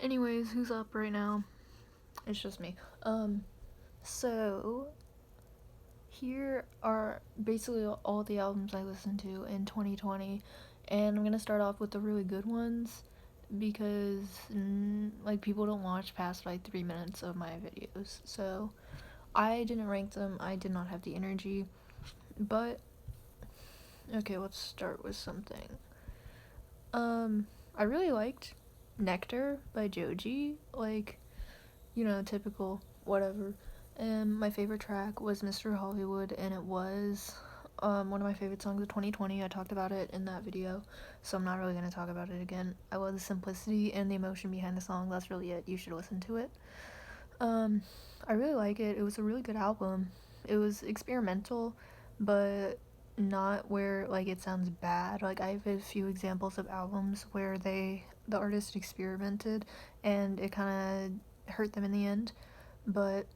Anyways, who's up right now? It's just me. So here are basically all the albums I listened to in 2020, and I'm gonna start off with the really good ones because like people don't watch past like 3 minutes of my videos. So I didn't rank them. I did not have the energy, but okay, let's start with something. I really liked Nectar by Joji, like, typical, whatever. And my favorite track was Mr. Hollywood, and it was one of my favorite songs of 2020. I talked about it in that video, so I'm not really going to talk about it again. I love the simplicity and the emotion behind the song. That's really it. You should listen to it. Um, I really like it. It was a really good album. It was experimental, but not where like it sounds bad. Like I have a few examples of albums where the artist experimented and it kind of hurt them in the end. But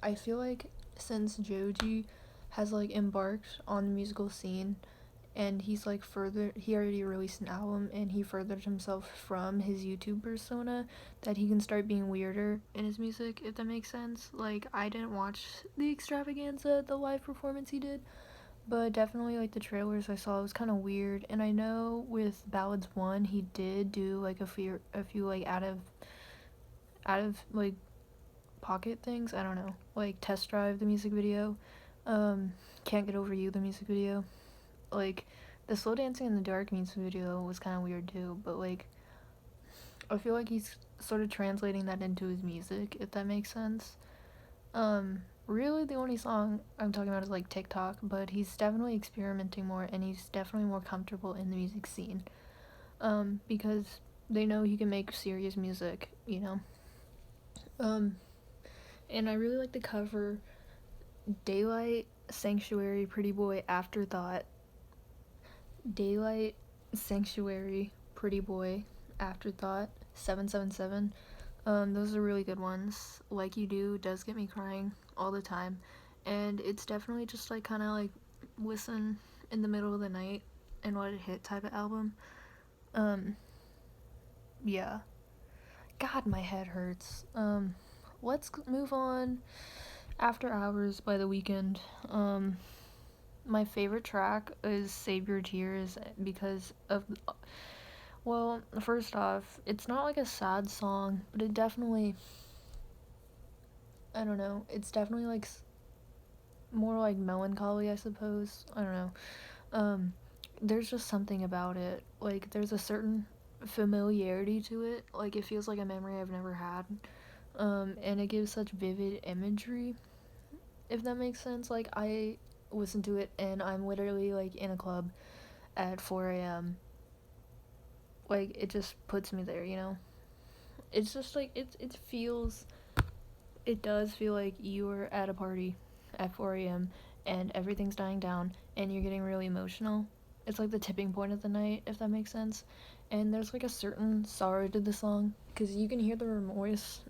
I feel like since Joji has like embarked on the musical scene and he already released an album and he furthered himself from his YouTube persona, that he can start being weirder in his music, if that makes sense. Like I didn't watch the extravaganza, the live performance he did, but definitely like the trailers I saw, it was kind of weird. And I know with Ballads 1 he did do like a few like out of like pocket things, I don't know, like Test Drive the music video, Can't Get Over You the music video, like the Slow Dancing in the Dark music video was kind of weird too, but like I feel like he's sort of translating that into his music, if that makes sense. Really the only song I'm talking about is like TikTok, but he's definitely experimenting more and he's definitely more comfortable in the music scene. Because they know he can make serious music. Um, and I really like the cover Daylight, Sanctuary, Pretty Boy, Afterthought. Daylight, Sanctuary, Pretty Boy, Afterthought, 777. Those are really good ones. Like You Do does get me crying all the time. And it's definitely just like kind of like listen in the middle of the night and let it hit type of album. Um, yeah. God, my head hurts. Let's move on. After Hours by The Weeknd. My favorite track is Save Your Tears because of, well, first off, it's not like a sad song, but it definitely, I don't know, it's definitely like more like melancholy, I suppose. I don't know. Um, there's just something about it. Like there's a certain familiarity to it. Like it feels like a memory I've never had. And it gives such vivid imagery, if that makes sense. Like I listen to it and I'm literally like in a club at 4 a.m. Like it just puts me there. It's just like it does feel like you're at a party at 4 a.m. and everything's dying down and you're getting really emotional. It's like the tipping point of the night, if that makes sense. And there's like a certain sorrow to the song because you can hear the remorse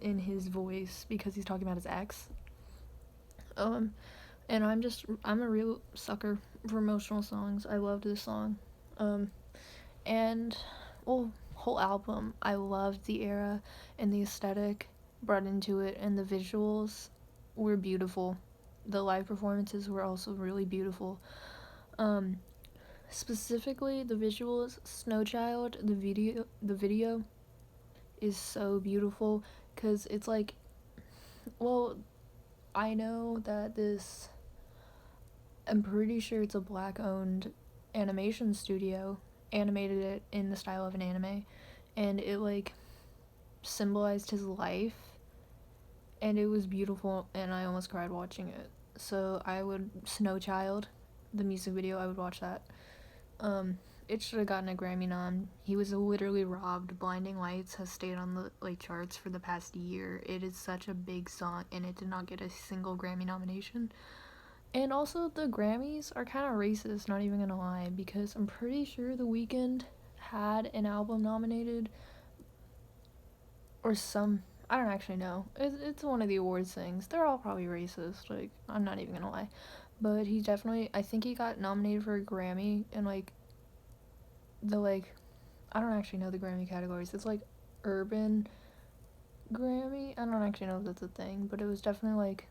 in his voice because he's talking about his ex. Um, and I'm a real sucker for emotional songs. I loved this song. Um, and well, whole album, I loved the era and the aesthetic brought into it, and the visuals were beautiful. The live performances were also really beautiful. Um, Specifically the visuals, Snow Child, the video is so beautiful because it's like, well, I know that this, I'm pretty sure it's a black owned animation studio animated it in the style of an anime, and it like symbolized his life, and it was beautiful and I almost cried watching it. So I would, Snow Child, the music video, I would watch that. It should have gotten a Grammy nom. He was literally robbed. Blinding Lights has stayed on the like charts for the past year. It is such a big song and it did not get a single Grammy nomination. And also the Grammys are kind of racist, not even gonna lie, because I'm pretty sure The Weeknd had an album nominated or some, I don't actually know. It's one of the awards things. They're all probably racist. Like I'm not even gonna lie, but he definitely, I think he got nominated for a Grammy and like the like, I don't actually know the Grammy categories. It's like urban Grammy. I don't actually know if that's a thing, but it was definitely like,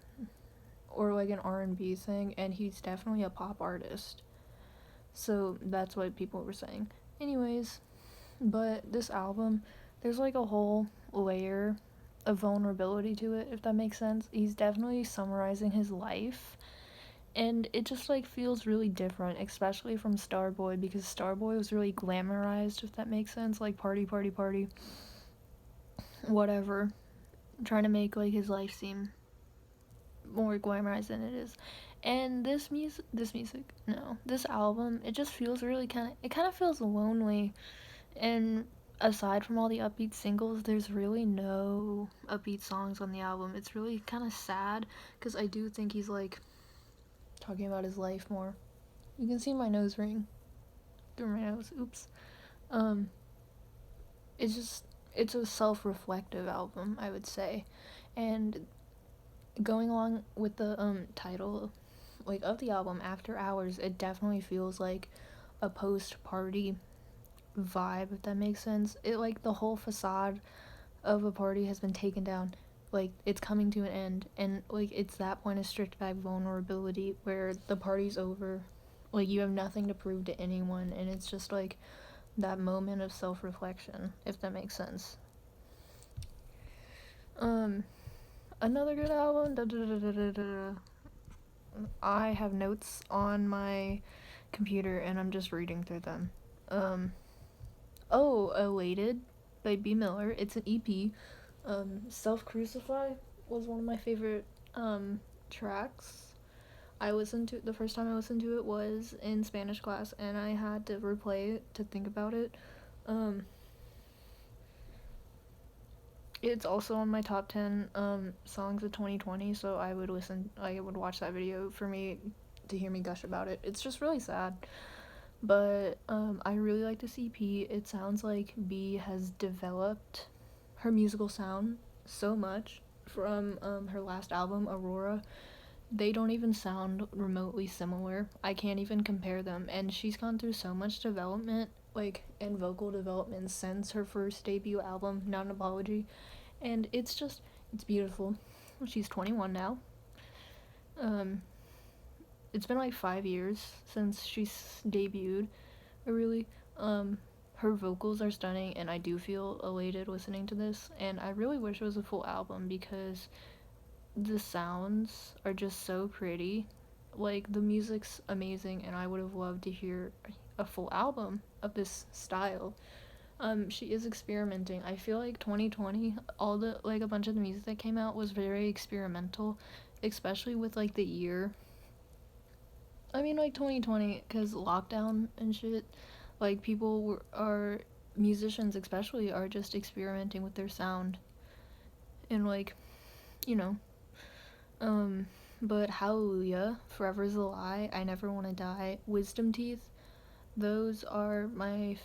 or like an R&B thing, and he's definitely a pop artist. So that's what people were saying. Anyways, but this album, there's like a whole layer of vulnerability to it, if that makes sense. He's definitely summarizing his life, and it just like feels really different, especially from Starboy, because Starboy was really glamorized, if that makes sense, like party party party, whatever, trying to make like his life seem more glamorized than it is. And this album, it just feels really kind of feels lonely. And aside from all the upbeat singles, there's really no upbeat songs on the album. It's really kind of sad, because I do think he's like talking about his life more. You can see my nose ring through my nose. Oops. Um, it's just, it's a self-reflective album, I would say. And going along with the title like of the album, After Hours, it definitely feels like a post-party vibe, if that makes sense. It like the whole facade of a party has been taken down, like it's coming to an end, and like it's that point of stripped back vulnerability where the party's over, like you have nothing to prove to anyone, and it's just like that moment of self-reflection, if that makes sense. um Another good album, I have notes on my computer and I'm just reading through them. um Elated by B Miller, it's an EP. Self Crucify was one of my favorite tracks. I listened to the first time I listened to it was in Spanish class, and I had to replay it to think about it. Um, it's also on my top 10 songs of 2020, so I would watch that video for me to hear me gush about it. It's just really sad, but I really like this EP. It sounds like B has developed her musical sound so much from her last album, Aurora. They don't even sound remotely similar. I can't even compare them, and she's gone through so much development, like in vocal development, since her first debut album, Not an Apology, and it's beautiful. She's 21 now. um it's been like 5 years since she's debuted, really. um Her vocals are stunning, and I do feel elated listening to this, and I really wish it was a full album because the sounds are just so pretty. Like the music's amazing, and I would have loved to hear a full album of this style. She is experimenting. I feel like 2020, all the like a bunch of the music that came out was very experimental, especially with like the year. I mean, like 2020, because lockdown and shit. Like are musicians especially are just experimenting with their sound, and like you know Um, but Hallelujah, Forever's a Lie, I Never Want to Die, Wisdom Teeth, those are my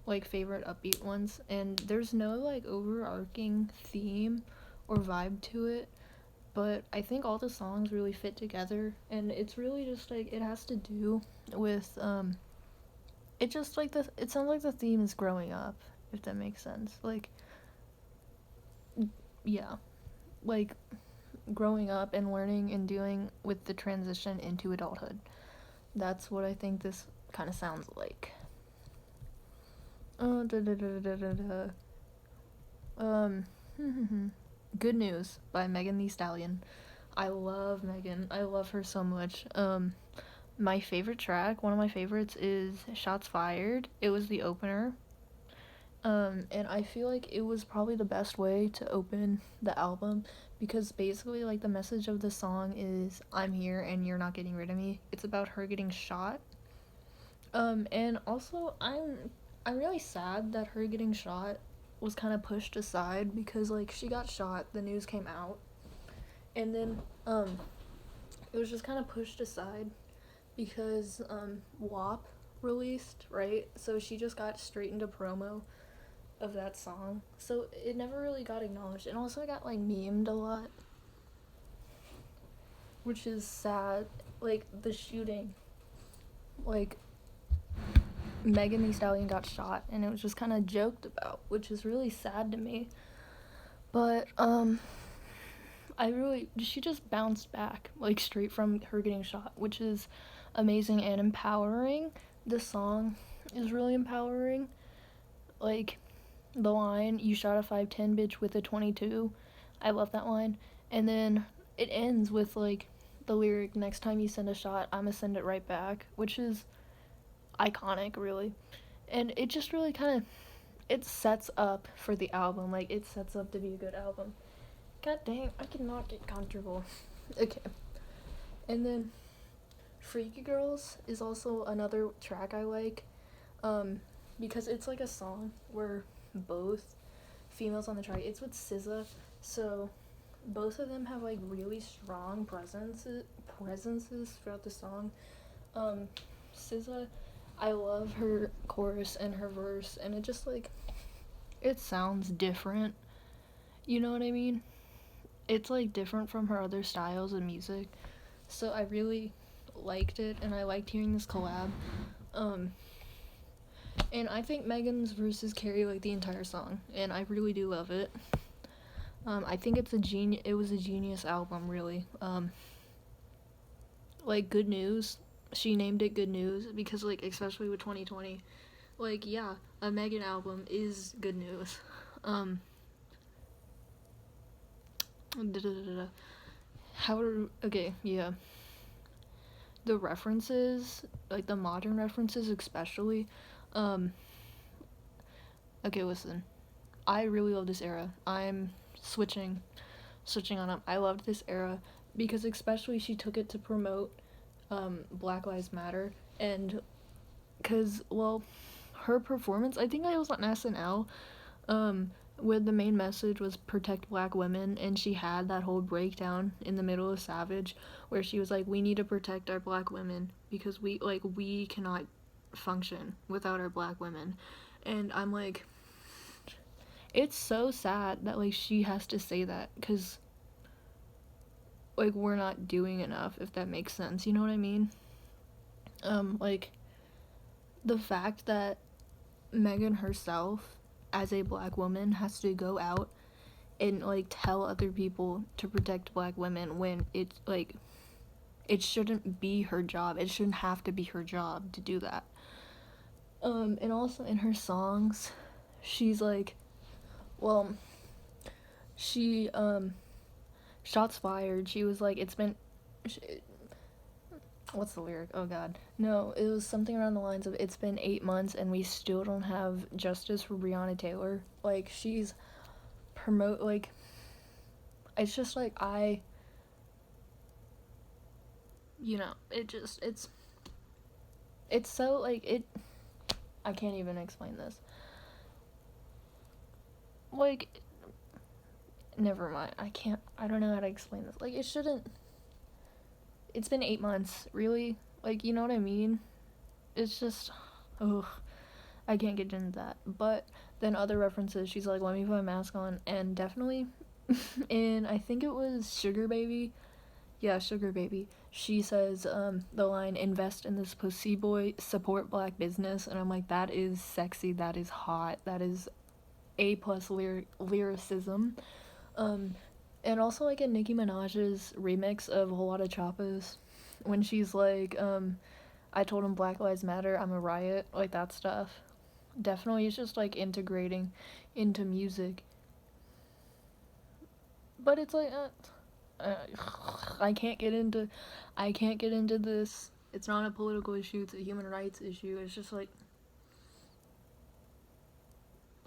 like favorite upbeat ones, and there's no like overarching theme or vibe to it, but I think all the songs really fit together, and it's really just like it has to do with it just like it sounds like the theme is growing up, if that makes sense. Like yeah, like growing up and learning and dealing with the transition into adulthood. That's what I think this kind of sounds like. Da, da, da, da, da, da. Um, Good News by Megan Thee Stallion. I love Megan. I love her so much. My favorite track, one of my favorites, is Shots Fired. It was the opener. And I feel like it was probably the best way to open the album, because basically, like, the message of the song is I'm here and you're not getting rid of me. It's about her getting shot. And also, I'm really sad that her getting shot was kind of pushed aside, because like she got shot, the news came out, and then it was just kind of pushed aside because WAP released, right? So she just got straight into promo of that song. So it never really got acknowledged. And also it got like memed a lot, which is sad. Like the shooting. Like Megan Thee Stallion got shot, and it was just kind of joked about, which is really sad to me. But she just bounced back, like, straight from her getting shot, which is amazing and empowering. The song is really empowering. Like, the line, "You shot a 5'10" bitch with a 22." I love that line. And then it ends with, like, the lyric, "Next time you send a shot, I'ma send it right back," which is iconic, really. And it just really kind of, it sets up for the album. Like, it sets up to be a good album. God dang, I cannot get comfortable. Okay. And then Freaky Girls is also another track I like, because it's like a song where both females on the track, it's with SZA, so both of them have like really strong presences throughout the song. SZA, I love her chorus and her verse, and it just like, it sounds different, you know what I mean? It's like different from her other styles of music, so I really liked it, and I liked hearing this collab. And I think Megan's verses carry like the entire song, and I really do love it. I think it was a genius album, really. Like, Good News, she named it Good News because, like, especially with 2020, like, yeah, a Megan album is good news. Okay, yeah. The references, like the modern references especially, okay, listen. I really love this era. I'm switching on up. I loved this era because especially she took it to promote Black Lives Matter, and cuz well, her performance, I think I was on SNL, where the main message was protect black women, and she had that whole breakdown in the middle of Savage where she was like, we need to protect our black women because we cannot function without our black women. And I'm like, it's so sad that like she has to say that because like we're not doing enough, if that makes sense, you know what I mean? Like, the fact that Megan herself as a black woman has to go out and like tell other people to protect black women when it's like, it shouldn't be her job, it shouldn't have to be her job to do that. And also in her songs, she's like, well, she shots fired, she was like, what's the lyric? Oh god. No, it was something around the lines of, it's been 8 months and we still don't have justice for Breonna Taylor. Like, she's like, it's just like, it's so like, I can't even explain this. Like, never mind. I don't know how to explain this. Like, it's been 8 months, really? Like, you know what I mean? It's just, ugh, I can't get into that. But then other references, she's like, let me put my mask on, and definitely, and I think it was Sugar Baby. Yeah, Sugar Baby. She says, the line, invest in this pussy boy, support black business, and I'm like, that is sexy, that is hot, that is A+ lyricism. And also, like, in Nicki Minaj's remix of Whole Lotta Choppas, when she's like, I told him Black Lives Matter, I'm a riot, like, that stuff. Definitely, it's just, like, integrating into music. But it's like, I can't get into this. It's not a political issue, it's a human rights issue. It's just like,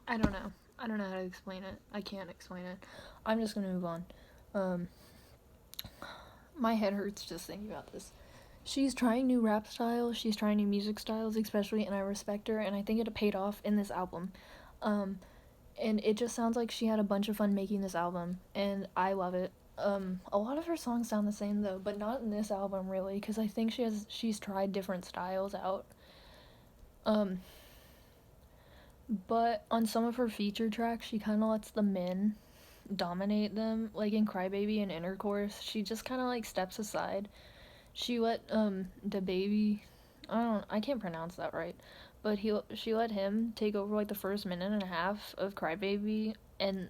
I don't know how to explain it. I can't explain it. I'm just gonna move on. My head hurts just thinking about this. She's trying new rap styles, she's trying new music styles especially, and I respect her, and I think it paid off in this album. And it just sounds like she had a bunch of fun making this album, and I love it. A lot of her songs sound the same though, but not in this album really, because I think she's tried different styles out. But on some of her feature tracks, she kind of lets the men dominate them, like in Crybaby and Intercourse. She just kind of like steps aside. She let the baby, I can't pronounce that right, but she let him take over like the first minute and a half of Crybaby, and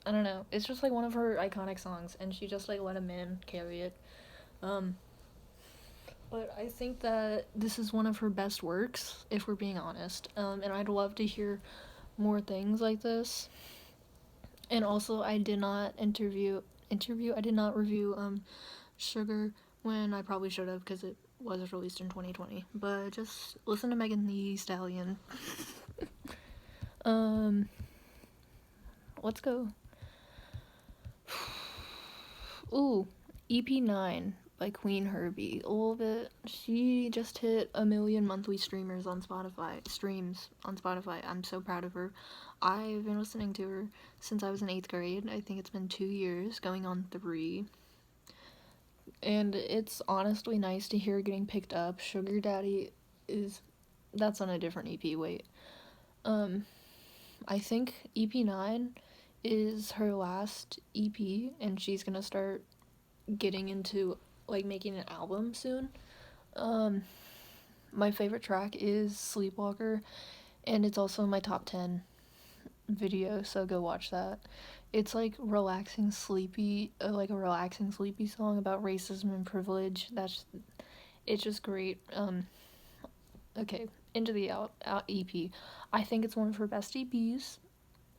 I don't know, it's just like one of her iconic songs, and she just like let him in carry it. Um, but I think that this is one of her best works, if we're being honest. And I'd love to hear more things like this. And also, I did not I did not review Sugar when I probably should have because it was released in 2020. But just listen to Megan Thee Stallion. um, let's go. Ooh, EP9 by Queen Herbie. A little bit. She just hit 1 million monthly streams on Spotify. I'm so proud of her. I've been listening to her since I was in 8th grade. I think it's been 2 years, going on 3. And it's honestly nice to hear getting picked up. Sugar Daddy is that's on a different EP. Wait. Um I think EP9 is her last EP and she's going to start getting into like making an album soon. Um my favorite track is Sleepwalker and it's also my top 10 video, so go watch that. It's like like a relaxing sleepy song about racism and privilege. It's just great. Okay, into the out EP. I think it's one of her best EPs,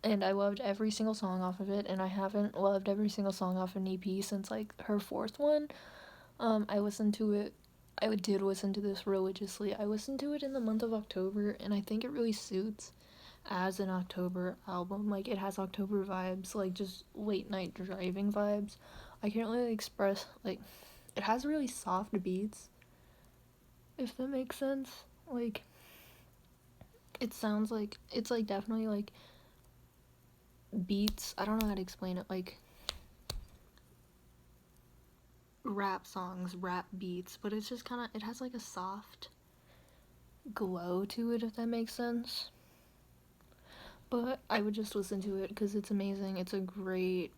and I loved every single song off of it. And I haven't loved every single song off an EP since like her fourth one. I listened to it. I did listen to this religiously. I listened to it in the month of October, and I think it really suits as an October album. Like it has October vibes, like just late night driving vibes. I can't really express like it has really soft beats, if that makes sense. Like it sounds like it's like definitely like beats. I don't know how to explain it. Like rap songs, rap beats, but it's just kind of it has like a soft glow to it, if that makes sense. But I would just listen to it because it's amazing. It's a great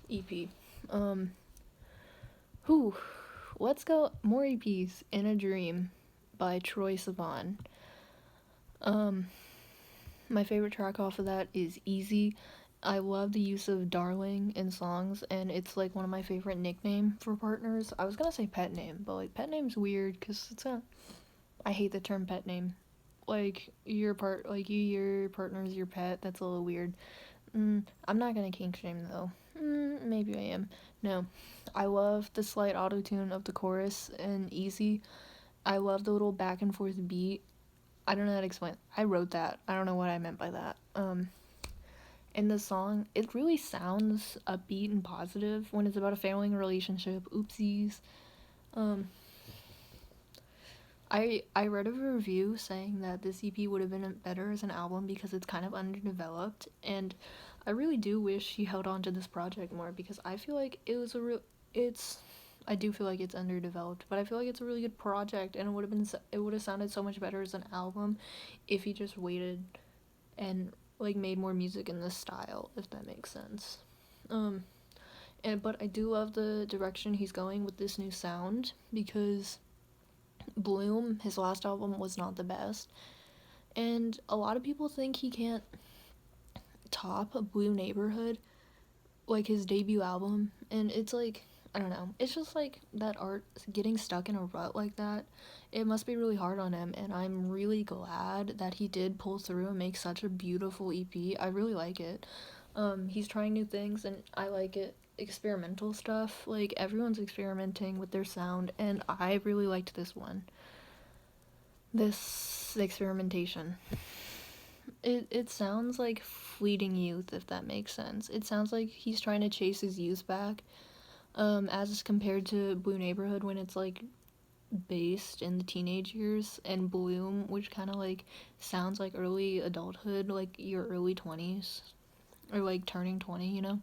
EP. Um, whew, let's go more EPs. In a Dream by Troye Sivan. Um, my favorite track off of that is Easy. I love the use of darling in songs, and it's like one of my favorite nickname for partners. I was gonna say pet name, but like pet name's weird because it's a. I hate the term pet name. Like your partner's your pet. That's a little weird. I'm not gonna kink shame though. Maybe I am. No, I love the slight auto tune of the chorus and Easy. I love the little back and forth beat. I don't know how to explain. I wrote that. I don't know what I meant by that. In the song, it really sounds upbeat and positive when it's about a failing relationship. Oopsies. Um, I read a review saying that this EP would have been better as an album because it's kind of underdeveloped, and I really do wish he held on to this project more because I feel like it's I do feel like it's underdeveloped, but I feel like it's a really good project and it would have sounded so much better as an album if he just waited and like made more music in this style, if that makes sense. Um but I do love the direction he's going with this new sound because Bloom, his last album, was not the best. And a lot of people think he can't top a Blue Neighborhood, like his debut album. And it's like, I don't know. It's just like that art getting stuck in a rut like that. It must be really hard on him. And I'm really glad that he did pull through and make such a beautiful EP. I really like it. He's trying new things and I like it. Experimental stuff. Like everyone's experimenting with their sound. And I really liked this one. This experimentation. It sounds like fleeting youth, if that makes sense. It sounds like he's trying to chase his youth back, as compared to Blue Neighborhood when it's like based in the teenage years, and Bloom, which kind of like sounds like early adulthood, like your early 20s, or like turning 20, you know?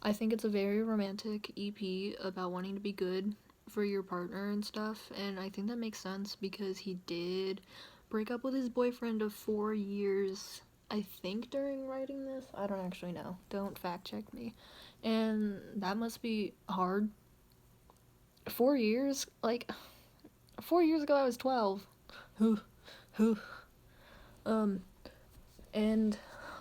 I think it's a very romantic EP about wanting to be good for your partner and stuff, and I think that makes sense because he did break up with his boyfriend of 4 years, I think, during writing this. I don't actually know. Don't fact check me. And that must be hard. 4 years? Like, 4 years ago I was 12. Whew, whew. Um, and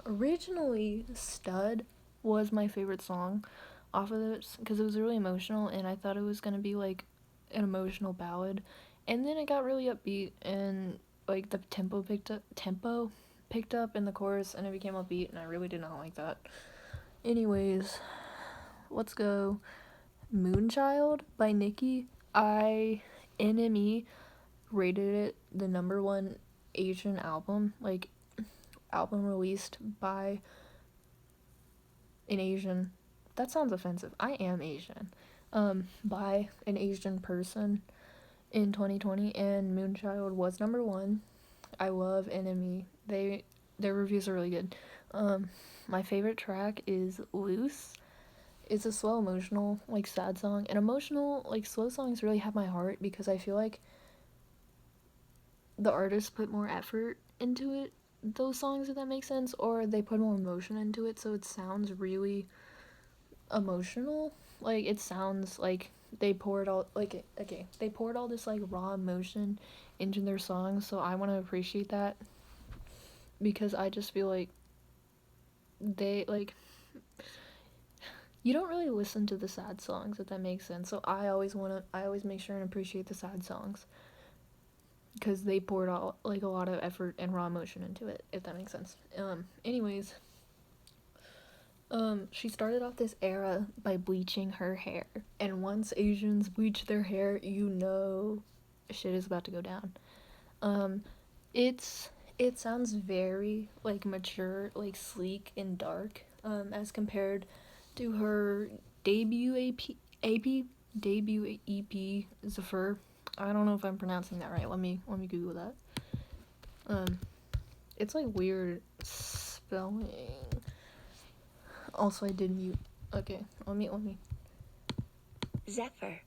originally, Stud was my favorite song off of this because it was really emotional, and I thought it was gonna be like an emotional ballad, and then it got really upbeat, and like the tempo picked up in the chorus, and it became upbeat, and I really did not like that. Anyways, let's go. Moonchild by Nicki. NME rated it the number one Asian album, like album released by an Asian. That sounds offensive. I am Asian. By an Asian person in 2020, and Moonchild was number one. I love NME. Their reviews are really good. My favorite track is Loose. It's a slow, emotional, like sad song. And emotional, like slow songs really have my heart because I feel like the artist put more effort into it, those songs, if that makes sense, or they put more emotion into it, so it sounds really emotional. Like it sounds like they poured all like okay, they poured all this like raw emotion into their songs, so I want to appreciate that because I just feel like they like you don't really listen to the sad songs, if that makes sense. So I always make sure and appreciate the sad songs because they poured all like a lot of effort and raw emotion into it, if that makes sense. Anyways, she started off this era by bleaching her hair, and once Asians bleach their hair, you know, shit is about to go down. Um, it's it sounds very like mature, like sleek and dark, as compared to her debut debut EP Zephyr. I don't know if I'm pronouncing that right. Let me Google that. It's like weird spelling. Also, I did mute. Okay, let me. Zephyr.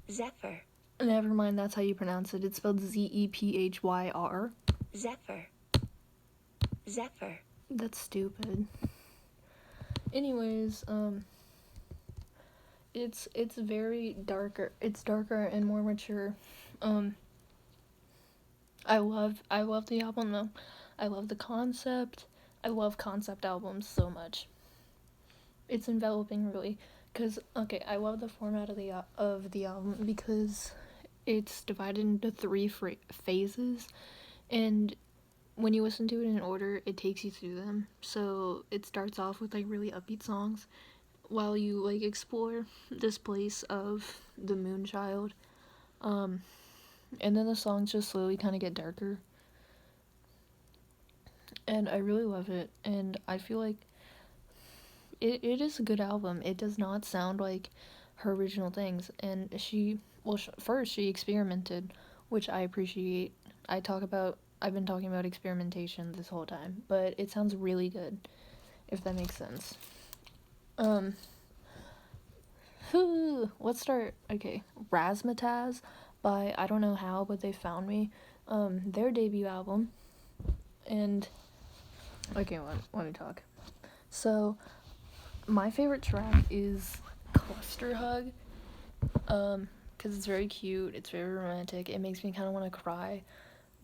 Zephyr. Never mind, that's how you pronounce it. It's spelled Zephyr. Zephyr. Zephyr. That's stupid. Anyways, it's very darker. It's darker and more mature. Um, I love the album though. I love the concept. I love concept albums so much. It's enveloping really, cause okay, I love the format of the album because it's divided into three phases, and when you listen to it in order, it takes you through them. So it starts off with like really upbeat songs, while you like explore this place of the Moonchild, and then the songs just slowly kind of get darker, and I really love it, and I feel like it is a good album. It does not sound like her original things, and first she experimented, which I appreciate. I've been talking about experimentation this whole time, but it sounds really good, if that makes sense. Um, let's start. Okay, Razzmatazz by I don't know how, but they found me. Their debut album, and okay, let me talk. So, my favorite track is Cluster Hug, because it's very cute. It's very romantic. It makes me kind of want to cry.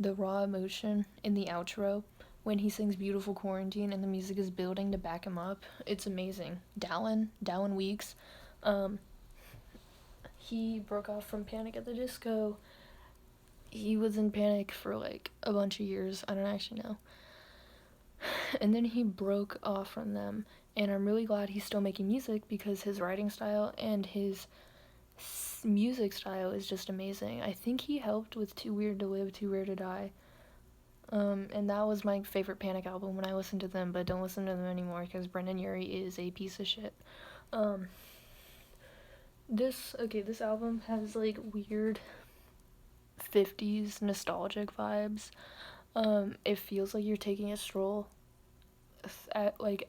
The raw emotion in the outro when he sings Beautiful Quarantine and the music is building to back him up. It's amazing. Dallin Weekes, he broke off from Panic at the Disco. He was in Panic for like a bunch of years. I don't actually know. And then he broke off from them. And I'm really glad he's still making music because his writing style and his music style is just amazing. I think he helped with Too Weird to Live, Too Rare to Die. And that was my favorite Panic album when I listened to them, but don't listen to them anymore because Brendan Urie is a piece of shit. This album has like weird 50s nostalgic vibes. It feels like you're taking a stroll at like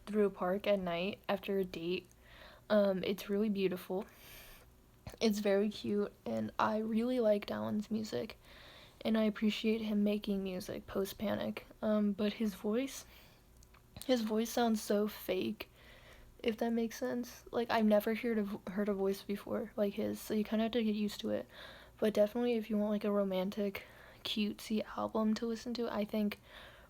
through a park at night after a date. It's really beautiful. It's very cute, and I really like Dallin's music, and I appreciate him making music post Panic. But his voice sounds so fake, if that makes sense. Like I've never heard a voice before like his, so you kind of have to get used to it. But definitely, if you want like a romantic, cutesy album to listen to, I think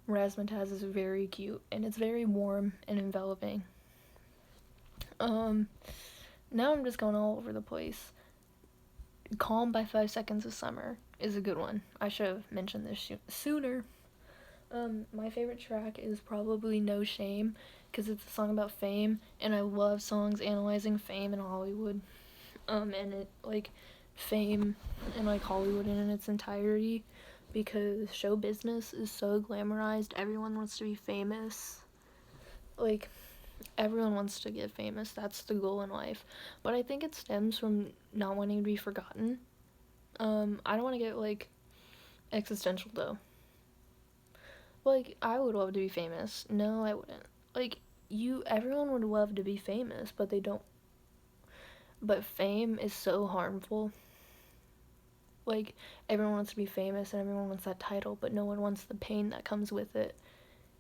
Razzmatazz is very cute and it's very warm and enveloping. Now I'm just going all over the place. Calm by 5 Seconds of Summer is a good one. I should have mentioned this sooner. My favorite track is probably No Shame because it's a song about fame, and I love songs analyzing fame in Hollywood. And it like fame and like Hollywood in its entirety because show business is so glamorized. Everyone wants to be famous. Like everyone wants to get famous. That's the goal in life. But I think it stems from not wanting to be forgotten. I don't want to get like existential though. Like I would love to be famous. No, I wouldn't. Like everyone would love to be famous, but they don't. But fame is so harmful. Like everyone wants to be famous and everyone wants that title, but no one wants the pain that comes with it.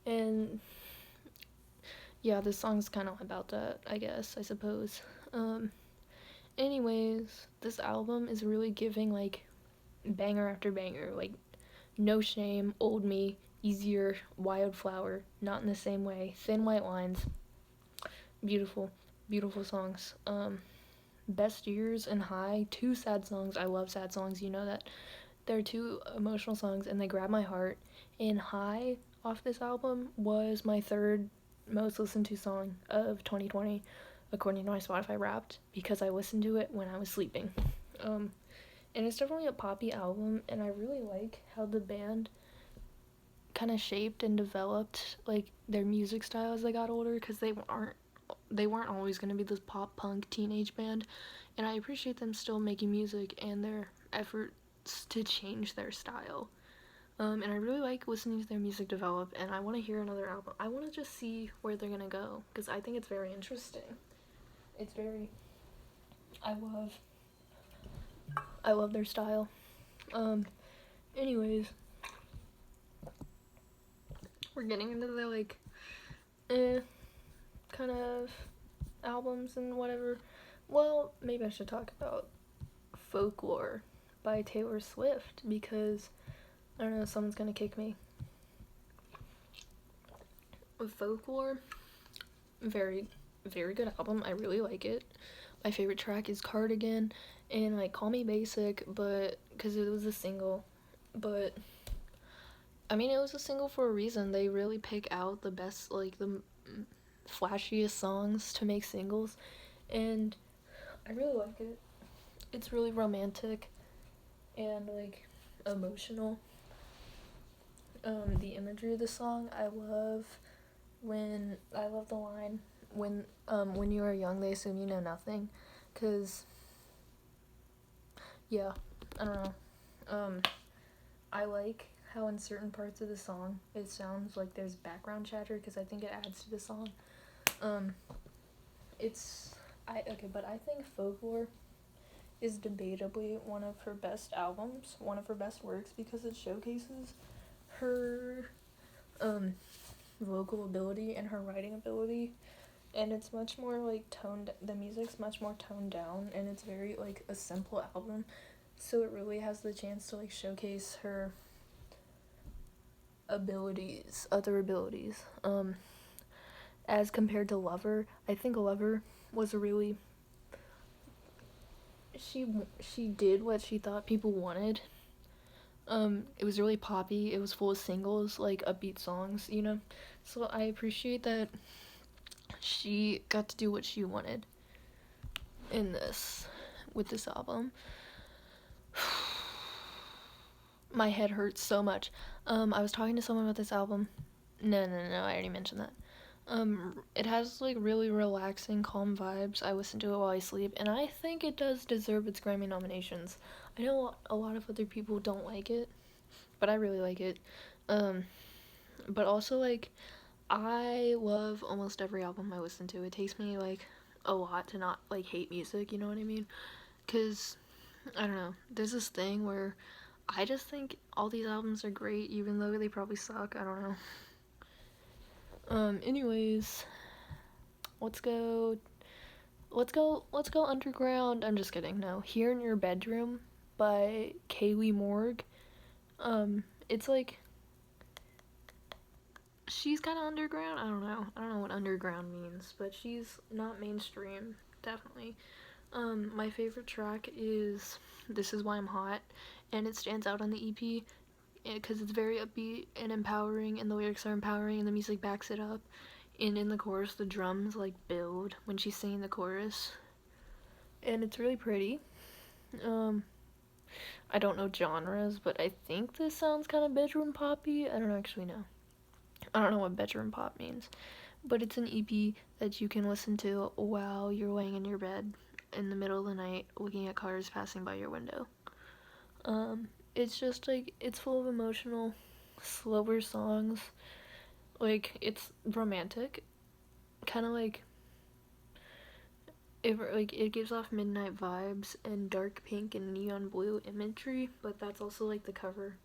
And yeah, this song's kind of about that, I guess, I suppose. Anyways, this album is really giving like banger after banger, like No Shame, Old Me, Easier, Wildflower, Not in the Same Way, Thin White Lines. Beautiful, beautiful songs. Best Years and High, two sad songs. I love sad songs, you know that. They're two emotional songs and they grab my heart. And High off this album was my third most listened to song of 2020 according to my Spotify Wrapped because I listened to it when I was sleeping. And it's definitely a poppy album, and I really like how the band kind of shaped and developed like their music style as they got older because they weren't always going to be this pop punk teenage band, and I appreciate them still making music and their efforts to change their style. And I really like listening to their music develop, and I want to hear another album. I want to just see where they're gonna go because I think it's very interesting. It's very. I love their style. Anyways, we're getting into the like, kind of albums and whatever. Well, maybe I should talk about Folklore by Taylor Swift because I don't know, someone's gonna kick me. Folklore, very, very good album. I really like it. My favorite track is Cardigan and like Call Me Basic, but because it was a single, but I mean it was a single for a reason. They really pick out the best, like the flashiest songs to make singles, and I really like it. It's really romantic and like emotional. The imagery of the song, I love the line when you are young they assume you know nothing, cause yeah, I don't know. I like how in certain parts of the song it sounds like there's background chatter because I think it adds to the song. But I think Folklore is debatably one of her best albums, one of her best works because it showcases her vocal ability and her writing ability, and it's much more like the music's much more toned down, and it's very like a simple album, so it really has the chance to like showcase her other abilities. As compared to Lover, I think Lover was a really she did what she thought people wanted. It was really poppy. It was full of singles, like upbeat songs, you know. So I appreciate that she got to do what she wanted with this album. My head hurts so much. I was talking to someone about this album. No, I already mentioned that. It has like really relaxing, calm vibes. I listen to it while I sleep, and I think it does deserve its Grammy nominations. I know a lot of other people don't like it, but I really like it. But also like, I love almost every album I listen to. It takes me like a lot to not like hate music, you know what I mean? Cause I don't know. There's this thing where I just think all these albums are great, even though they probably suck. I don't know. Anyways, let's go underground. I'm just kidding. No, Here in Your Bedroom by Kaylee Morg. It's like she's kind of underground. I don't know what underground means, but she's not mainstream, definitely. My favorite track is "This Is Why I'm Hot," and it stands out on the EP because it's very upbeat and empowering, and the lyrics are empowering, and the music backs it up. And in the chorus, the drums like build when she's singing the chorus, and it's really pretty. Um, I don't know genres, but I think this sounds kind of bedroom poppy. I don't actually know. I don't know what bedroom pop means, but it's an EP that you can listen to while you're laying in your bed in the middle of the night looking at cars passing by your window. It's just like it's full of emotional, slower songs. Like it's romantic, kind of like it gives off midnight vibes and dark pink and neon blue imagery, but that's also like the cover.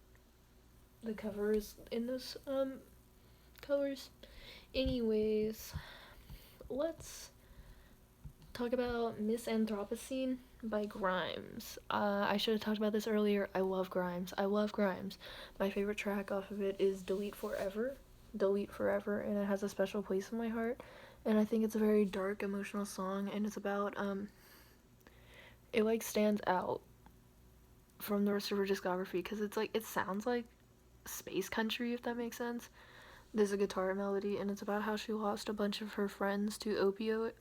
The cover is in those colors. Anyways, let's talk about Miss Anthropocene by Grimes. I should have talked about this earlier. I love Grimes. I love Grimes. My favorite track off of it is Delete Forever. Delete Forever, and it has a special place in my heart. And I think it's a very dark, emotional song, and it's about, it like stands out from the rest of her discography because it's like, it sounds like space country, if that makes sense. There's a guitar melody, and it's about how she lost a bunch of her friends to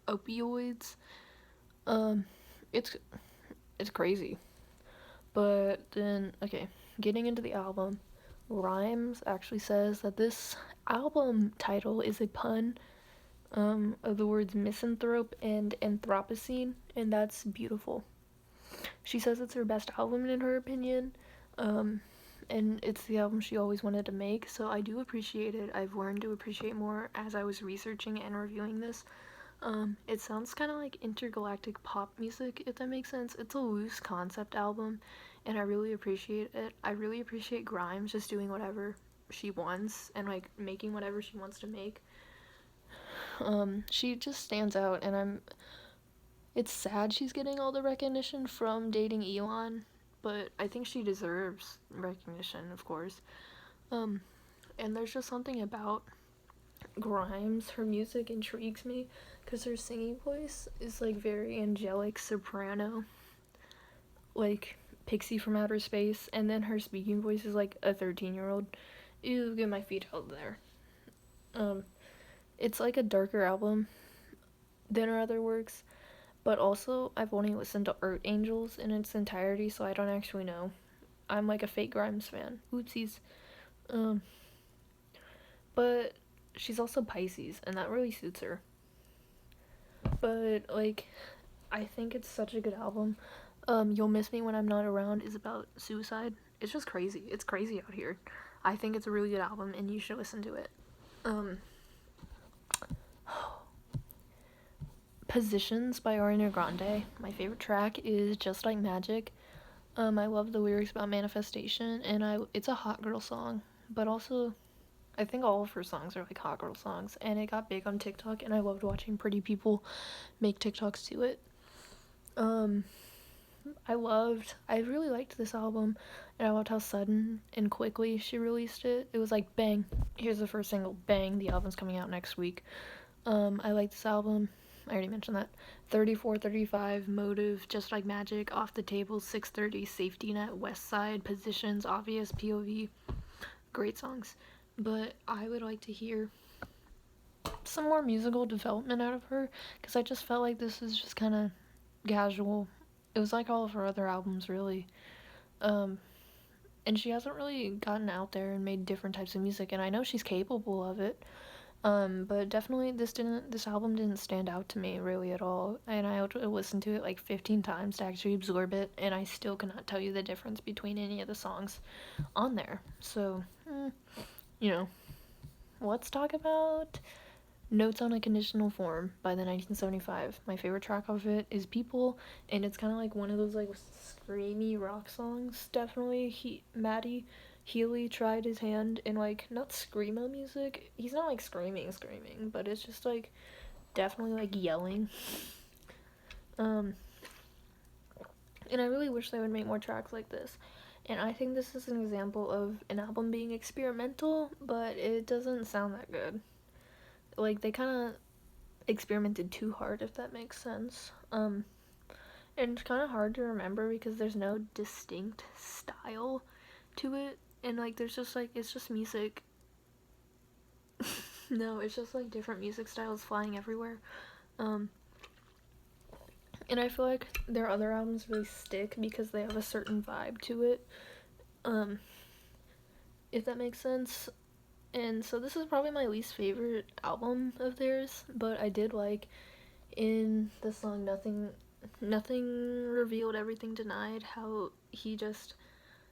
opioids. Um, it's it's crazy. But then, okay, getting into the album, Rhymes actually says that this album title is a pun of the words misanthrope and Anthropocene, and that's beautiful. She says it's her best album in her opinion, um, and it's the album she always wanted to make, so I do appreciate it. I've learned to appreciate more as I was researching and reviewing this. It sounds kind of like intergalactic pop music, if that makes sense. It's a loose concept album, and I really appreciate it. I really appreciate Grimes just doing whatever she wants and like making whatever she wants to make. She just stands out, and it's sad she's getting all the recognition from dating Elon, but I think she deserves recognition, of course. Um, and there's just something about Grimes, her music intrigues me because her singing voice is like very angelic soprano, like Pixie from outer space, and then her speaking voice is like a 13-year-old. Ew, get my feet out there. Um, it's like a darker album than her other works, but also I've only listened to Earth Angels in its entirety, so I don't actually know. I'm like a fake Grimes fan. Oopsies. Um, but she's also Pisces, and that really suits her. But like, I think it's such a good album. You'll Miss Me When I'm Not Around is about suicide. It's just crazy. It's crazy out here. I think it's a really good album, and you should listen to it. Positions by Ariana Grande. My favorite track is Just Like Magic. I love the lyrics about manifestation, and it's a hot girl song, but also I think all of her songs are like hot girl songs, and it got big on TikTok, and I loved watching pretty people make TikToks to it. Um, I really liked this album, and I loved how sudden and quickly she released it. It was like, bang, here's the first single, bang, the album's coming out next week. I like this album. I already mentioned that. 34, 35, Motive, Just Like Magic, Off the Table, 630, Safety Net, West Side, Positions, Obvious, POV. Great songs. But I would like to hear some more musical development out of her, because I just felt like this is just kind of casual. It was like all of her other albums, really. And she hasn't really gotten out there and made different types of music, and I know she's capable of it. But definitely this album didn't stand out to me really at all, and I had to listen to it like 15 times to actually absorb it, and I still cannot tell you the difference between any of the songs on there. So, you know, let's talk about Notes on a Conditional Form by the 1975. My favorite track of it is People, and it's kind of like one of those like screamy rock songs. Definitely, Maddie Healy tried his hand in like not screamo music. He's not like screaming, but it's just like definitely like yelling. And I really wish they would make more tracks like this. And I think this is an example of an album being experimental, but it doesn't sound that good. Like, they kind of experimented too hard, if that makes sense. And it's kind of hard to remember because there's no distinct style to it. And, like, there's just, like, it's just music. No, it's just, like, different music styles flying everywhere. And I feel like their other albums really stick because they have a certain vibe to it. If that makes sense. And so this is probably my least favorite album of theirs, but I did like in the song Nothing Revealed, Everything Denied, how he just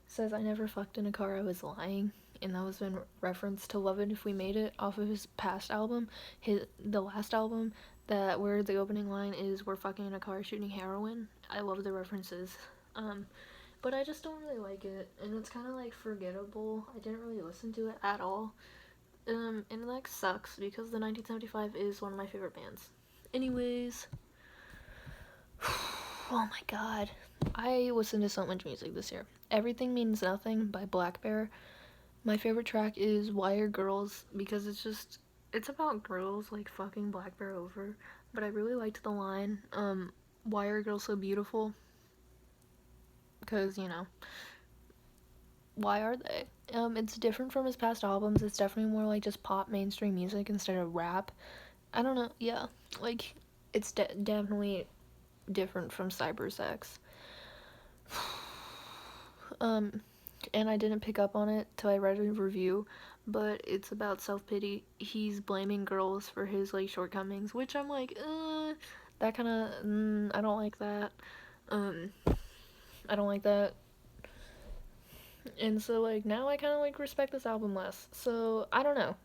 says, I never fucked in a car, I was lying. And that was in reference to Love It If We Made It off of his past album, the last album, that where the opening line is, we're fucking in a car shooting heroin. I love the references. But I just don't really like it, and it's kind of like forgettable. I didn't really listen to it at all. And it like sucks because the 1975 is one of my favorite bands. Anyways, oh my god, I listened to so much music this year. Everything Means Nothing by blackbear. My favorite track is Why Are Girls, because it's about girls like fucking blackbear over. But I really liked the line, why are girls so beautiful? Because, you know, why are they? It's different from his past albums. It's definitely more like just pop mainstream music instead of rap. I don't know, yeah. Like, it's definitely different from Cybersex. And I didn't pick up on it till I read a review, but it's about self-pity. He's blaming girls for his, like, shortcomings, which I'm like, that kind of, I don't like that. I don't like that. And so, like, now I kind of, like, respect this album less. So, I don't know.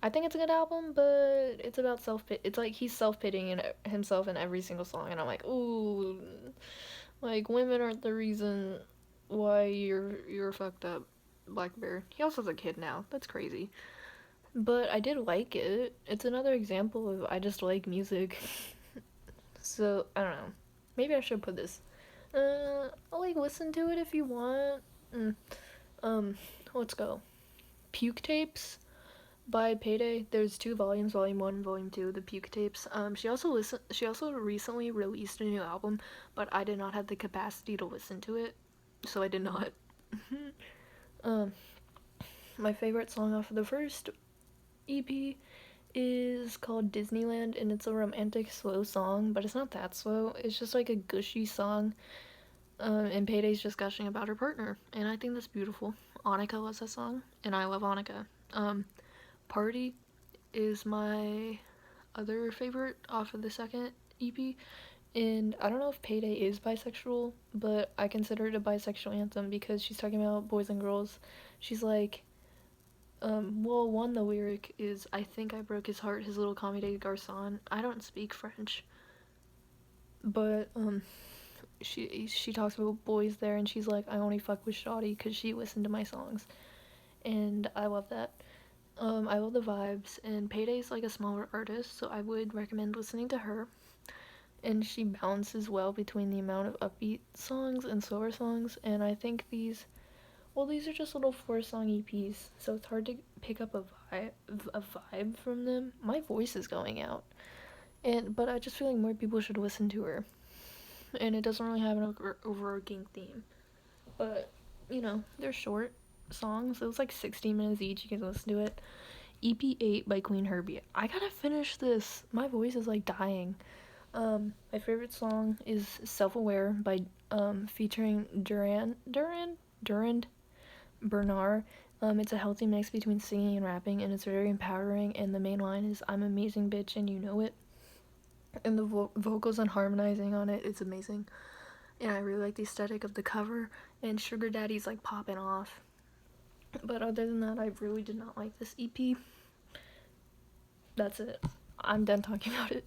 I think it's a good album, but it's about self-pity. It's like he's self-pitying himself in every single song, and I'm like, ooh, like, women aren't the reason why you're fucked up, blackbear. He also has a kid now. That's crazy. But I did like it. It's another example of I just like music. So, I don't know. Maybe I should put this. I'll, like, listen to it if you want. Let's go. Puke Tapes by Payday. There's 2 volumes, volume 1 and volume 2, the Puke Tapes. She also recently released a new album, but I did not have the capacity to listen to it, so I did not. My favorite song off of the first EP is called Disneyland, and it's a romantic slow song, but it's not that slow. It's just like a gushy song. And Payday's just gushing about her partner, and I think that's beautiful. Annika loves that song, and I love Annika. Party is my other favorite off of the second EP, and I don't know if Payday is bisexual, but I consider it a bisexual anthem because she's talking about boys and girls. She's like, well, one, the lyric is, I think I broke his heart, his little Comme des Garçons. I don't speak French, but, she talks about boys there, and she's like, I only fuck with Shawty because she listened to my songs, and I love that. I love the vibes, and Payday's like a smaller artist, so I would recommend listening to her. And she balances well between the amount of upbeat songs and slower songs, and I think these are just little 4-song EPs, so it's hard to pick up a vibe from them. My voice is going out, but I just feel like more people should listen to her. And it doesn't really have an overarching theme, but you know, they're short songs. It was like 16 minutes each. You can listen to it. EP8 by Queen Herbie. I gotta finish this. My voice is like dying. My favorite song is Self-Aware by featuring Durand Bernard. It's a healthy mix between singing and rapping, and it's very empowering. And the main line is, I'm amazing, bitch, and you know it. And the vocals and harmonizing on it, it's amazing. And I really like the aesthetic of the cover, and Sugar Daddy's like popping off. But other than that, I really did not like this EP. That's it. I'm done talking about it.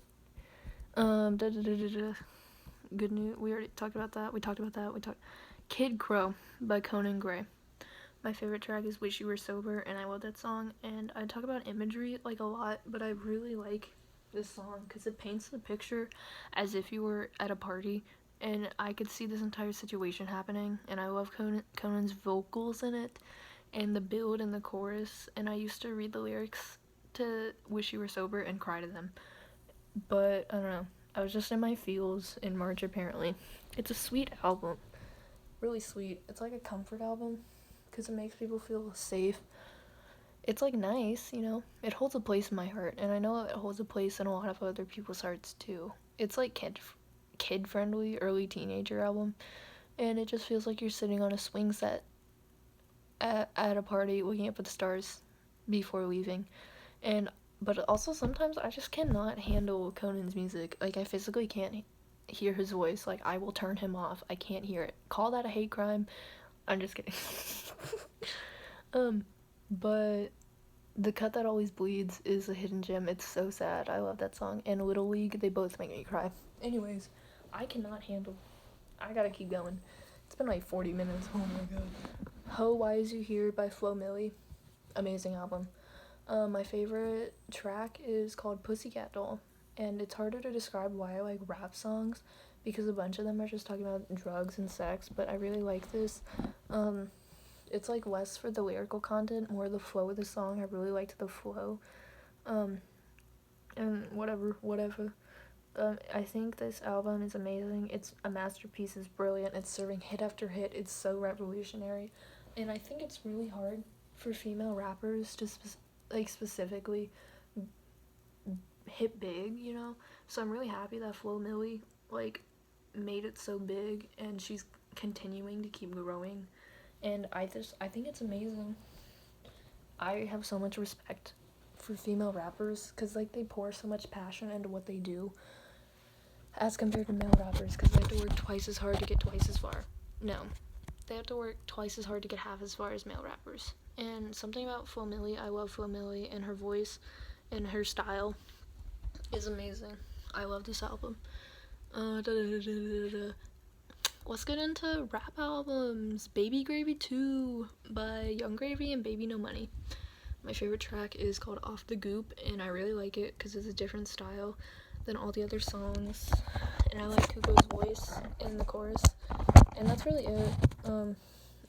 Good news. We already talked about that. We talked Kid Crow by Conan Gray. My favorite track is Wish You Were Sober, and I love that song. And I talk about imagery like a lot, but I really like this song because it paints the picture as if you were at a party and I could see this entire situation happening, and I love Conan's vocals in it, and the build and the chorus, and I used to read the lyrics to Wish You Were Sober and cry to them. But, I don't know, I was just in my feels in March, apparently. It's a sweet album. Really sweet. It's like a comfort album, because it makes people feel safe. It's, like, nice, you know? It holds a place in my heart, and I know it holds a place in a lot of other people's hearts, too. It's, like, kid-friendly, early teenager album, and it just feels like you're sitting on a swing set at a party looking up at the stars before leaving. And but also sometimes I just cannot handle Conan's music. Like, I physically can't hear his voice. Like, I will turn him off. I can't hear it. Call that a hate crime. I'm just kidding. But The Cut That Always Bleeds is a hidden gem. It's so sad. I love that song. And Little League, they both make me cry. Anyways, I cannot handle. I gotta keep going. It's been like 40 minutes. Oh my god. Ho, Why Is You Here by Flo Milli. Amazing album. My favorite track is called Pussycat Doll, and it's harder to describe why I like rap songs because a bunch of them are just talking about drugs and sex, but I really like this. It's like less for the lyrical content, more the flow of the song. I really liked the flow. And whatever. I think this album is amazing. It's a masterpiece. It's brilliant. It's serving hit after hit. It's so revolutionary, and I think it's really hard for female rappers to specifically hit big, you know? So I'm really happy that Flo Milli, like, made it so big, and she's continuing to keep growing, and I think it's amazing. I have so much respect for female rappers, because, like, they pour so much passion into what they do, as compared to male rappers, because they have to work twice as hard to get twice as far. No. They have to work twice as hard to get half as far as male rappers. And something about Flo Milli, I love Flo Milli, and her voice and her style is amazing. I love this album. Let's get into rap albums. Baby Gravy 2 by Yung Gravy and Baby No Money. My favorite track is called Off the Goop, and I really like it because it's a different style than all the other songs. And I like Kuko's voice in the chorus. And that's really it.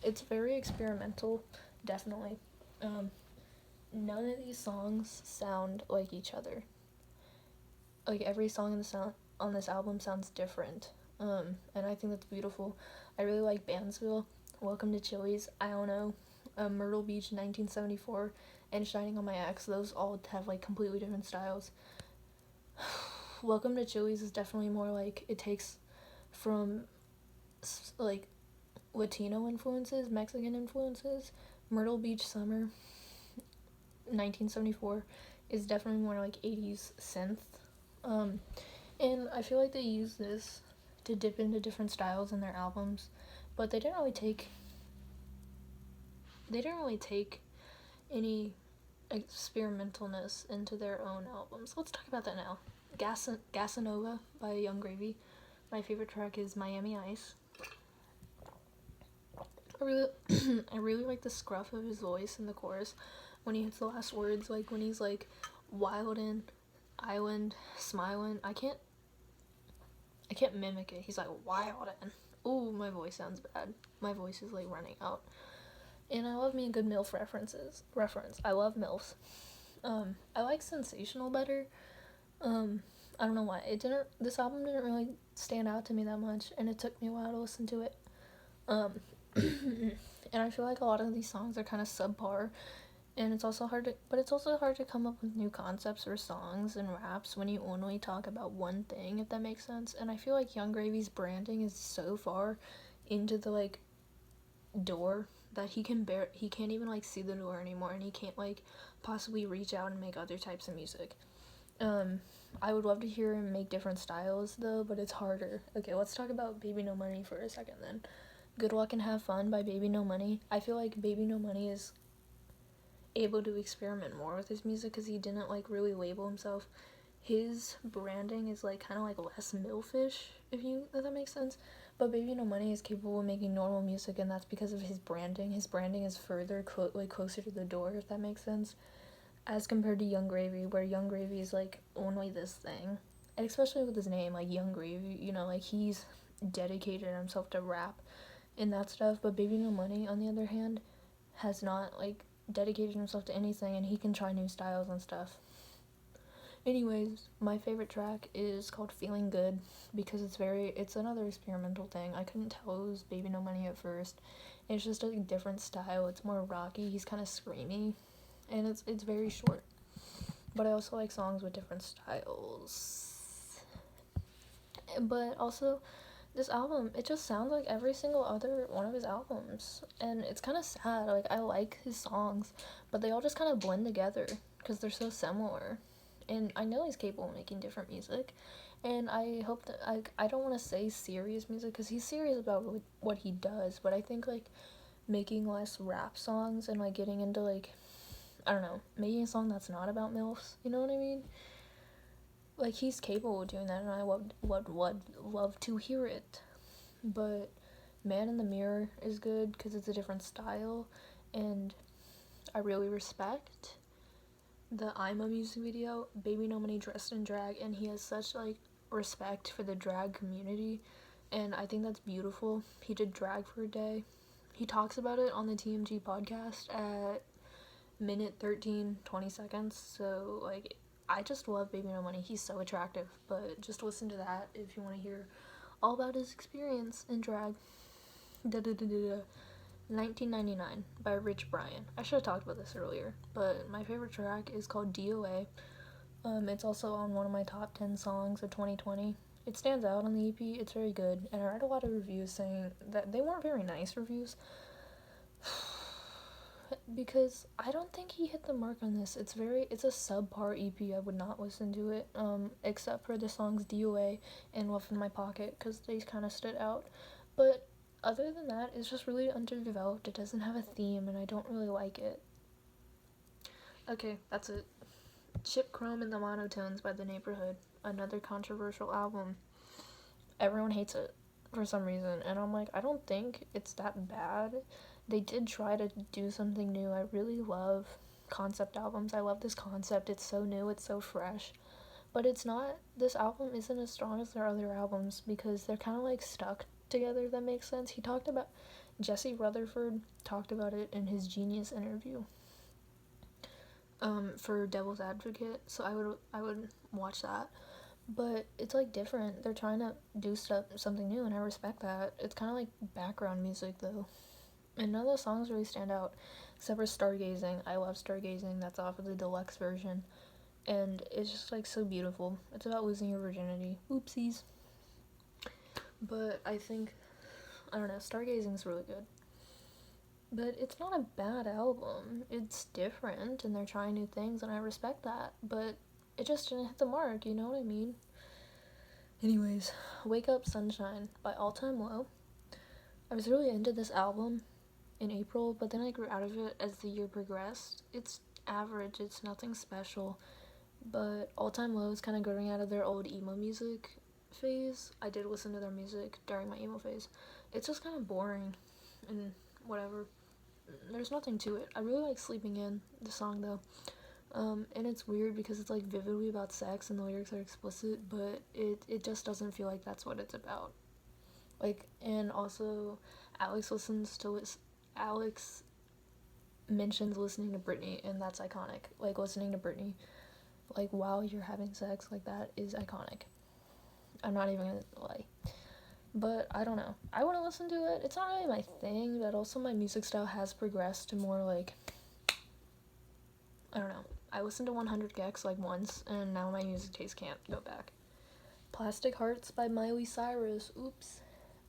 It's very experimental, definitely. None of these songs sound like each other. Like, every song on this album sounds different. And I think that's beautiful. I really like Bandsville, Welcome to Chili's, I Don't Know, Myrtle Beach 1974, and Shining on My Ex. Those all have, like, completely different styles. Welcome to Chili's is definitely more like, it takes from, like, Latino influences, Mexican influences. Myrtle Beach Summer 1974 is definitely more like 80s synth. And I feel like they use this to dip into different styles in their albums, but they didn't really take any experimentalness into their own albums. Let's talk about that now. Gasanova by Yung Gravy. My favorite track is Miami Ice. I really like the scruff of his voice in the chorus when he hits the last words, like when he's like wildin', island, smilin'. I can't mimic it. He's like wildin'. Ooh, my voice sounds bad. My voice is like running out. And I love me a good MILF reference. I love MILFs. I like Sensational better. I don't know why. This album didn't really stand out to me that much, and it took me a while to listen to it. And I feel like a lot of these songs are kind of subpar, and it's also hard to come up with new concepts for songs and raps when you only talk about one thing, if that makes sense. And I feel like Yung Gravy's branding is so far into the, like, door that he can't even, like, see the door anymore, and he can't, like, possibly reach out and make other types of music. I would love to hear him make different styles, though, but it's harder. Okay, let's talk about Baby No Money for a second, then. Good Luck and Have Fun by Baby No Money. I feel like Baby No Money is able to experiment more with his music because he didn't, like, really label himself. His branding is, like, kind of, like, less MILF-ish, if that makes sense. But Baby No Money is capable of making normal music, and that's because of his branding. His branding is further, closer to the door, if that makes sense, as compared to Yung Gravy, where Yung Gravy is, like, only this thing. And especially with his name, like, Yung Gravy, you know, like, he's dedicated himself to rap and that stuff. But Baby No Money, on the other hand, has not like dedicated himself to anything, and he can try new styles and stuff. Anyways, my favorite track is called Feeling Good because it's another experimental thing. I couldn't tell it was Baby No Money at first. It's just a different style. It's more rocky. He's kind of screamy, and it's very short. But I also like songs with different styles. But also, this album, it just sounds like every single other one of his albums, and it's kind of sad. Like, I like his songs, but they all just kind of blend together because they're so similar. And I know he's capable of making different music, and I hope that I don't want to say serious music because he's serious about what he does, but I think like making less rap songs and like getting into like, I don't know, making a song that's not about MILFs, you know what I mean? Like, he's capable of doing that, and I would love to hear it. But Man in the Mirror is good because it's a different style, and I really respect the I'm a music video, Baby No Money dressed in drag, and he has such like respect for the drag community, and I think that's beautiful. He did drag for a day. He talks about it on the TMG podcast at minute 13:20. So like, I just love Baby No Money. He's so attractive. But just listen to that if you want to hear all about his experience in drag. 1999 by Rich Brian. I should have talked about this earlier, but my favorite track is called DOA. It's also on one of my top 10 songs of 2020. It stands out on the EP. It's very good, and I read a lot of reviews saying that they weren't very nice reviews because I don't think he hit the mark on this. It's a subpar EP. I would not listen to it, except for the songs DOA and Love in My Pocket, because they kind of stood out. But other than that, it's just really underdeveloped. It doesn't have a theme, and I don't really like it. Okay, that's it. Chip Chrome and the Monotones by The Neighborhood. Another controversial album. Everyone hates it for some reason, and I'm like, I don't think it's that bad. They did try to do something new. I really love concept albums. I love this concept. It's so new, it's so fresh. But it's not, this album isn't as strong as their other albums because they're kind of like stuck together, if that makes sense. Jesse Rutherford talked about it in his Genius interview for Devil's Advocate, so I would watch that. But it's like different. They're trying to do something new, and I respect that. It's kind of like background music though, and none of the songs really stand out except for Stargazing. I love Stargazing. That's off of the deluxe version, and it's just like so beautiful. It's about losing your virginity. Oopsies. But I don't know, Stargazing's really good. But it's not a bad album. It's different, and they're trying new things, and I respect that. But it just didn't hit the mark, you know what I mean? Anyways, Wake Up Sunshine by All Time Low. I was really into this album in April, but then I grew out of it as the year progressed. It's average, it's nothing special, but All Time Low is kind of growing out of their old emo music phase. I did listen to their music during my emo phase. It's just kind of boring and whatever. There's nothing to it. I really like Sleeping In, the song though. And it's weird because it's like vividly about sex and the lyrics are explicit, but it just doesn't feel like that's what it's about. Like, and also Alex mentions listening to Britney, and that's iconic. Like, listening to Britney, like, while you're having sex, like, that is iconic. I'm not even gonna lie. But I don't know. I want to listen to it. It's not really my thing, but also my music style has progressed to more like, I don't know. I listened to 100 Gex like once, and now my music taste can't go back. Plastic Hearts by Miley Cyrus. Oops.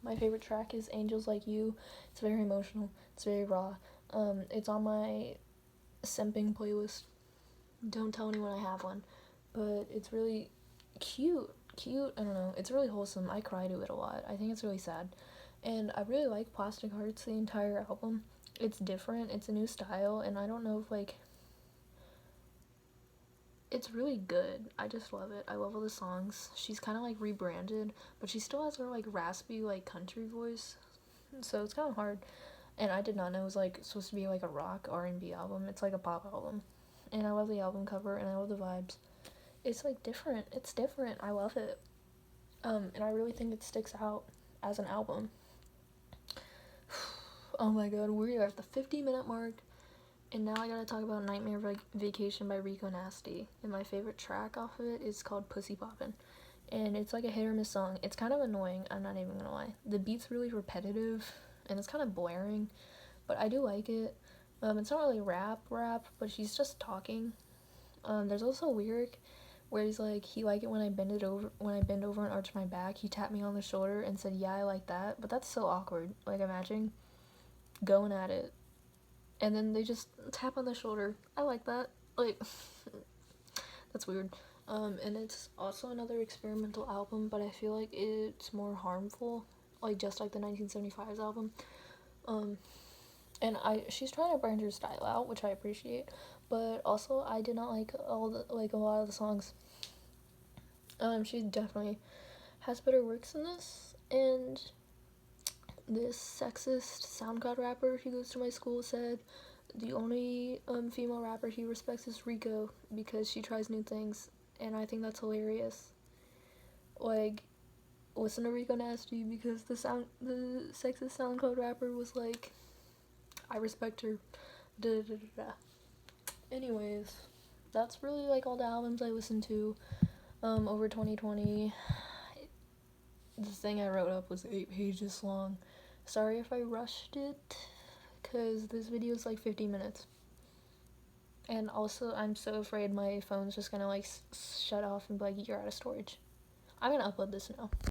My favorite track is Angels Like You. It's very emotional. It's very raw. It's on my simping playlist. Don't tell anyone I have one. But it's really cute. I don't know. It's really wholesome. I cry to it a lot. I think it's really sad. And I really like Plastic Hearts, the entire album. It's different. It's a new style. And I don't know if, like, it's really good. I just love it. I love all the songs. She's kind of like rebranded, but she still has her like raspy like country voice, so it's kind of hard. And I did not know it was like supposed to be like a rock R&B album. It's like a pop album, and I love the album cover and I love the vibes. It's like different. It's different. I love it. And I really think it sticks out. as an album. Oh my god, we are at the 50-minute mark, and now I gotta talk about Nightmare Vacation by Rico Nasty. And my favorite track off of it is called Pussy Poppin'. And it's like a hit or miss song. It's kind of annoying, I'm not even gonna lie. The beat's really repetitive, and it's kind of blaring, but I do like it. It's not really rap, but she's just talking. There's also a lyric where he's like, he like it when I bend over and arch my back. He tapped me on the shoulder and said, yeah, I like that. But that's so awkward. Like, imagine going at it, and then they just tap on the shoulder. I like that. Like, that's weird. And it's also another experimental album, but I feel like it's more harmful, like just like the 1975's album. And she's trying to brand her style out, which I appreciate, but also I did not like a lot of the songs. She definitely has better works than this, and this sexist SoundCloud rapper who goes to my school said the only female rapper he respects is Rico because she tries new things, and I think that's hilarious. Like, listen to Rico Nasty because the sexist SoundCloud rapper was like, I respect her. Da da da da. Anyways, that's really like all the albums I listened to over 2020. The thing I wrote up was 8 pages long. Sorry if I rushed it, because this video is like 50 minutes. And also, I'm so afraid my phone's just gonna like shut off and be like, you're out of storage. I'm gonna upload this now.